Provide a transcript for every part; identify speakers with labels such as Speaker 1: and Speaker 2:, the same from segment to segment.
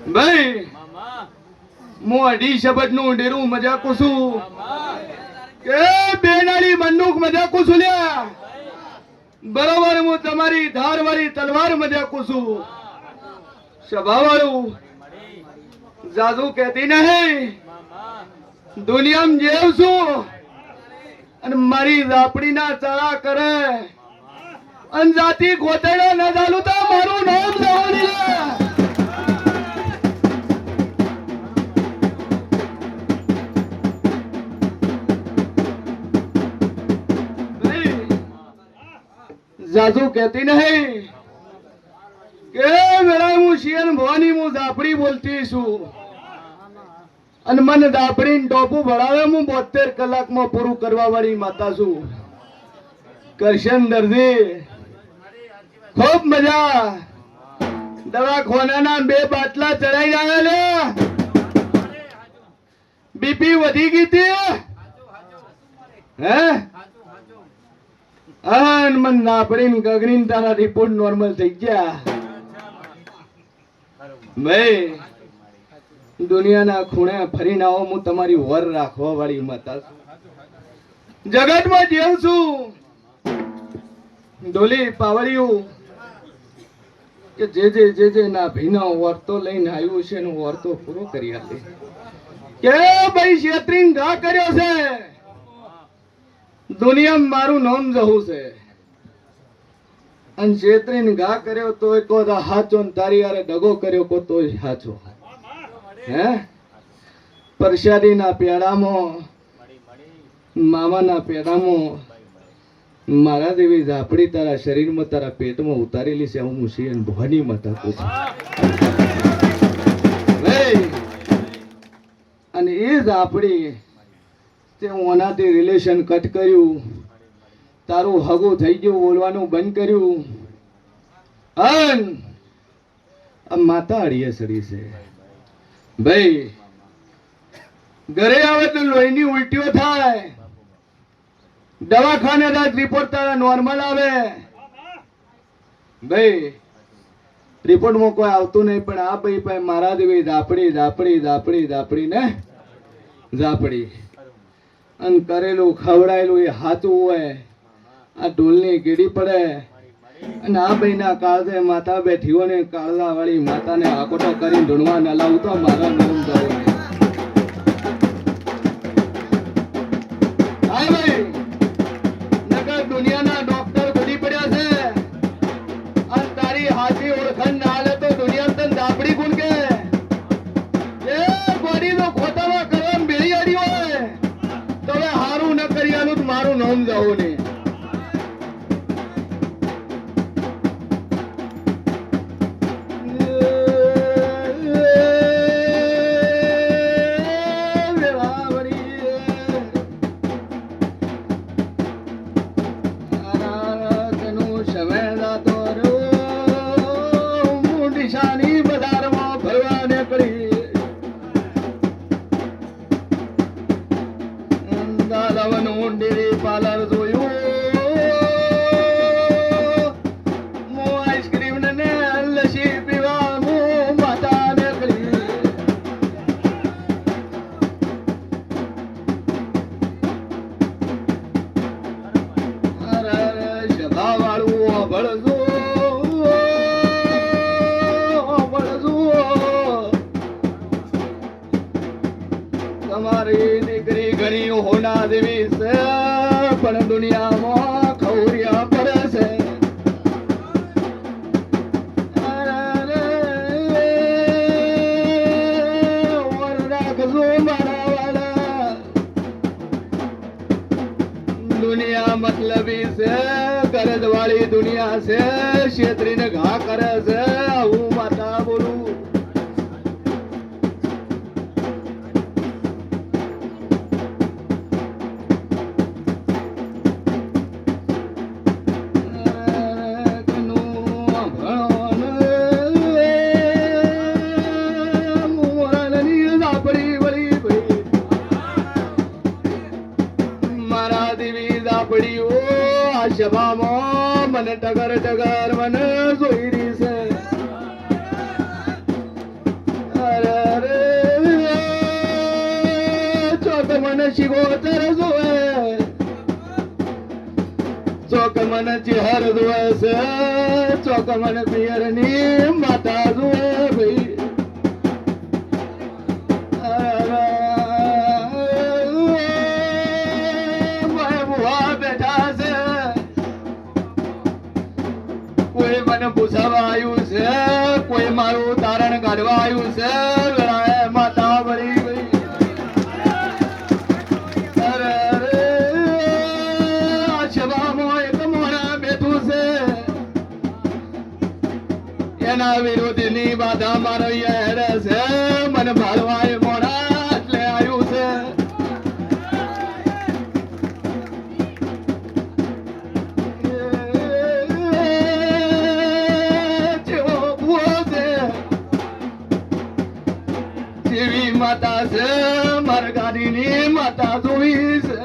Speaker 1: ભાઈ હું અઢી શબ્દ નું ડેરું મજાકું છું કે બેનાળી બંદૂક મજાકું છું લ્યા બરોબર હું તમારી ધાર વાળી તલવાર મજાકું છું સ્વભાવ વાળું જાજુ કહેતી નહીં દુનિયામાં જેવ છું અને મારી રાપડી ના ચાળા કરે અનજાતિ ગોતેડો ન ચાલુ તો મારું નામ જવાની જાજુ કહેતી નહીં કે વેળા હું શિયન ભવાની હું દાપડી બોલતી છું અને મને દાપડી ટોપું ભણાવે હું 72 કલાકમાં પૂરું કરવા વાળી માતા છું કરશન દર્દી ખૂબ મજા દવાખાનાના 2 બાટલા ચડાઈ આવ્યા બીપી વધી ગઈ હતી હે અન મન નાપડીન ગગડીન તારા રિપોર્ટ નોર્મલ થઈ ગયા ભાઈ દુનિયાના ખૂણે ફરીને આવો હું તમારી વર રાખવા વાળી માતા જગતમાં જેવું છું ડોલી પાવડિયું કે જે ના ભીના વર્તો લઈને આવ્યું છે એનો વર્તો પૂરો કરી આપે કે ભાઈ ક્ષેત્રીન ઘા કર્યો છે દુનિયામાં મારું નામ જવું છે અને ક્ષેત્રીન ઘા કર્યો તો કો હાચો ને તારી યારે ડગો કર્યો કો તો હાચો હે પરસાદીના પેડામાં મામાના પેડામાં મારા દેવી ઝાપડી તારા શરીરમાં તારા પેટમાં ઉતારેલી છે હું શિયન ભવાની માતા કહું છું અને એ ઝાપડી તે ઓનાથી રિલેશન કટ કર્યું તારું હગું થઈ ગયું બોલવાનું બંધ કર્યું અન આ માતા અડીએ સડી છે ભાઈ ઘરે આવે તો લોહીની ઉલટીઓ થાય દવાખાને રિપોર્ટ તારા નોર્મલ આવે ભાઈ રિપોર્ટમાં કોઈ આવતું નહીં પણ આ ભાઈ મારા દેવી ઝાપડી ને ઝાપડી અને કરેલું ખવડાયેલું એ હાચું હોય આ ઢોલની કીડી પડે અને આ ભાઈના કાળજે માતા બેઠી હોય ને કાળલા વાળી માતાને આકોટો કરીને ઢૂંઢવા ન લાવું તો મારા નરમ જવું દુનિયાના ડોક્ટર ઘડી પડ્યા છે અને તારી હાથી ઓળખાણ ના હાલે તો દુનિયા તને ઝાપડી ગુણ કે એ બોડી નો ખોટામાં કરવા બેડી અડી હોય તો હવે હારું ન કરી આલું મારું નામ જવું નહીં પાર્લર જોયું આઈસ્ક્રીમ ને લસ્સી પીવા માતા નીકળી સભા વાળું ભળજો તમારી દીકરી ઘણી હોના દેવી છે પણ દુનિયામાં ખૌરિયા પડે છે રાખજો મારા વાળા દુનિયા મતલબી છે ગરજ વાળી દુનિયા છે ક્ષેત્રીને ઘા કરે છે હું માતા બોલું સભામાં મને ટગર મને જોઈ રહી છે શિગોતર જોવે ચોક મન ચહેર જોવે છે ચોક મન પિયર ની માતા જોવે ભાઈ બેઠા છે કોઈ મને પૂછાવા આવ્યું છે કોઈ મારું તારણ કાઢવા આવ્યું છે લડાય માતા વળી ગઈ અરે અરે આ સભામાં એક મોણા બેઠું છે એના વિરોધની બાધા મારો હેડે છે મને ભાળવા એ મોણા એટલે આવ્યું છે માતા છે મારા ગાડીની માતા જોઈ છે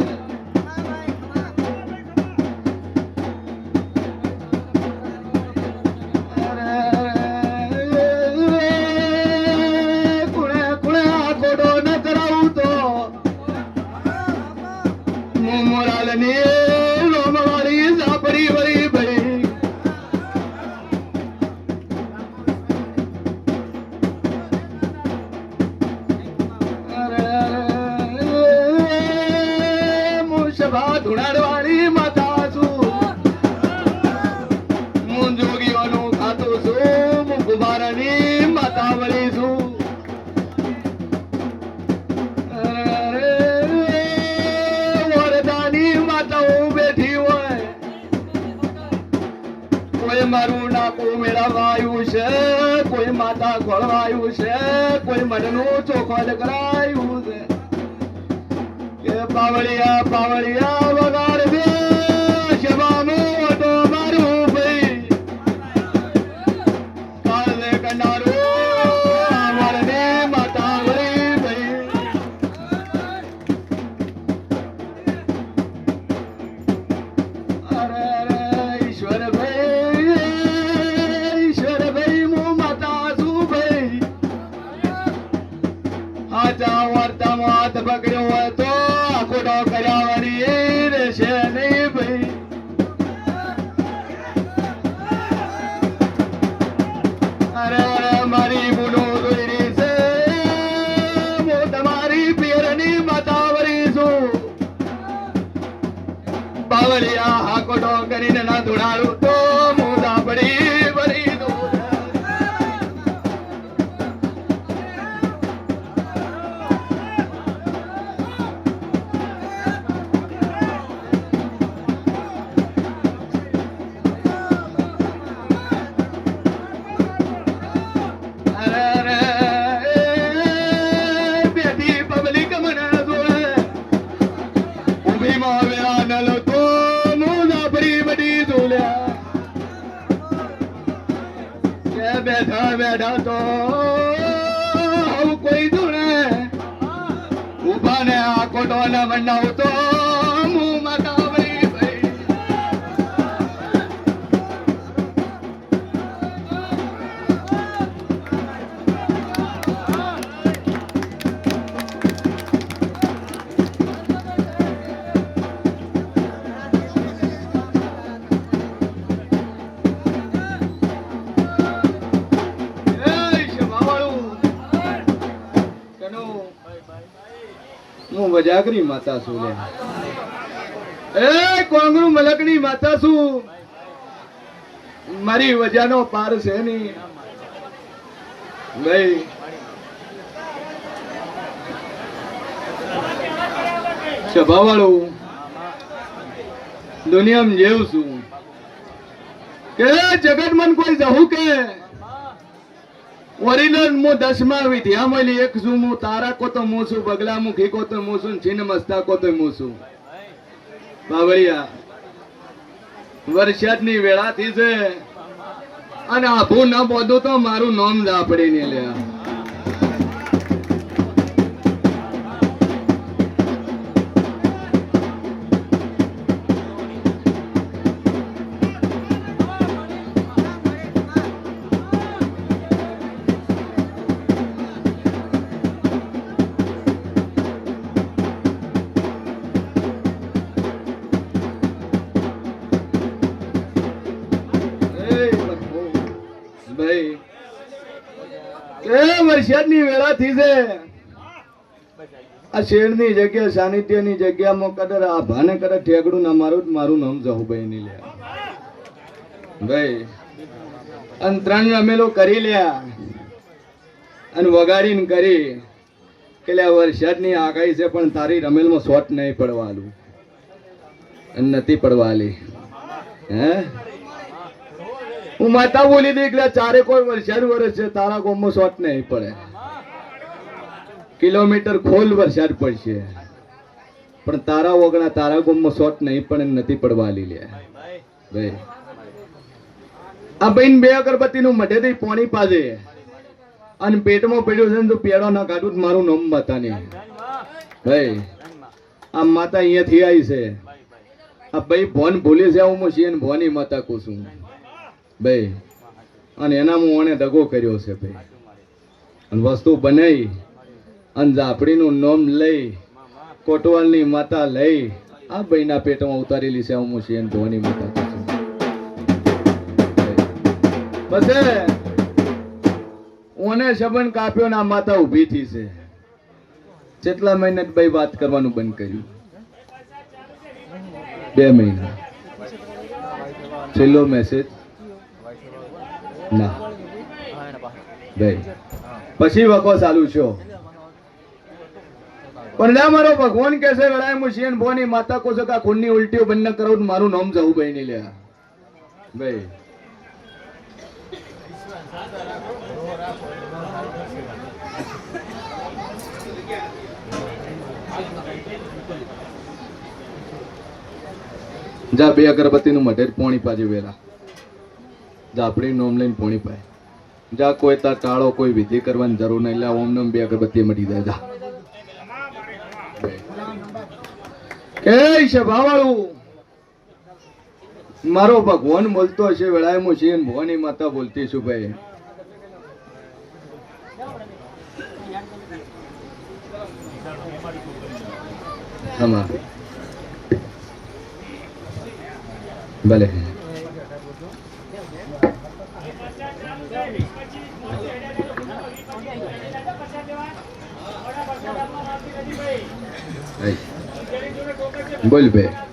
Speaker 1: કુણે કુણે આ ઘોડો ન કરાવું તો હું મોરાલની લોમવાળી ઝાપડી વળી ભાઈ ધુણાડવાળી માતા છું હું જોગીઓનું ખાતું છું હું કુમારની માતા વળી છું વરદાની માતાઓ બેઠી હોય કોઈ મારું નાકું મેળવવા આવ્યું છે કોઈ માતા ખોળવા આવ્યું છે કોઈ મનનું ચોખવટ કરાયું છે પાવળિયા પાવળિયા વગાડ દે શબાનું તો મારું ભાઈ કાલે કનારું અમારને માતા વળી ભાઈ અરે અરે ઈશ્વર ભાઈ હું માતા છું ભાઈ આજા વાર્તામાં હાથ પકડ્યો હોય તો ખોટો કર્યાવાની રહેશે નહીં ભાઈ અરે અરે મારી બુનો દોરી છે હું તમારી પિયરની માતા વળી છું બાવળિયા હા ખોટો કરીને ના ધોડાડું તો હું ધાપડી વળી દઉં બેઠા બેઠા તો કોઈ ધૂણે ઉભા ને આ કોટો ને બનાવું તો હું માતા વળી ભાઈ હું વજાગરી માતા છું લે એ કોંગરું મલકની માતા છું મારી વજાનો પાર છે નહીં ભાઈ સભા વાળું દુનિયામાં જેવું છું કે જગતમાં કોઈ જવું કે ઓરિજિનલ મુ 10મા વિદ્યા મળી એક છું હું તારા કો તો હું છું બગલા મુખી કો તો હું છું છીન મસ્તા કો તો હું છું બાવળિયા વરસાદની વેળાથી છે અને આભું ન બોધું તો મારું નામ જ આપડી ને લે એ વરસાદની વેળાથી છે આ શેરની જગ્યા સાનિધ્યની જગ્યામાં કદર આ ભાને કદર ઠેકડું ના મારું નામ જહુભાઈ ની લે ભાઈ અને 3 રમેલો કરી લ્યા અને વગાડીને કરી કે લે વરસાદની આગાહી છે પણ તારી રમેલમાં શોટ નહીં પડવાનું અને નથી પડવાલી હે હું માતા બોલી દઈ કે ચારે કોઈ વરસાદ વરસ છે તારા ગામમાં શોટ નહીં પડે કિલોમીટર ખોલ વરસાદ પડશે પણ તારા વગણા તારા ગામમાં શોટ નહીં પડે નથી પડવાલી લે ભાઈ આ બહેન 2 અગરબત્તીનું મઢેથી પાણી પાજે અને પેટમાં પડ્યું છે ને તો પેડો ના કાઢું તો મારું નામ માતા નહીં ભાઈ આ માતા અહીંયાથી આવી છે આ ભાઈ ભોન ભૂલી છે હું છીએ ને ભોની માતા કહું છું ભાઈ અને એના હું દગો કર્યો છે ભાઈ અને વસ્તુ બનાવી અને ઝાપડીનું નામ લઈ કોટવાલની માતા લઈ આ ભાઈના પેટમાં ઉતારેલી છે હું છીએ ને ભોની માતા કહું છું બસ ઓને શબન કાપ્યો ના માતા ઊભી થઈ છે કેટલા મહિના ભાઈ વાત કરવાનું બંધ કર્યું 2 મહિના છેલ્લો મેસેજ ના ભાઈ પછી વખો ચાલુ છો પણ ના મારો ભગવાન કે છે વેળાએ મુશિયન ભોની માતા કો સકા ખૂનની ઉલટીઓ બંધ કરું મારું નામ જવું ભાઈ ને લ્યા ભાઈ જા 2 અગરબત્તીનું મઢેર પોણી પાજે વેલા જા આપણી નોમ લઈને પોણી પાય જા કોઈ તાર ટાળો કોઈ વિધિ કરવાની જરૂર નહીં લે ઓમ નોમ 2 અગરબત્તી મટી જાય જા કે સભાવાળું મારો ભગવાન બોલતો હશે વેળાએ હું છીએ ભવાની માતા બોલતી છું ભાઈ હમા ભલે બોલ ભાઈ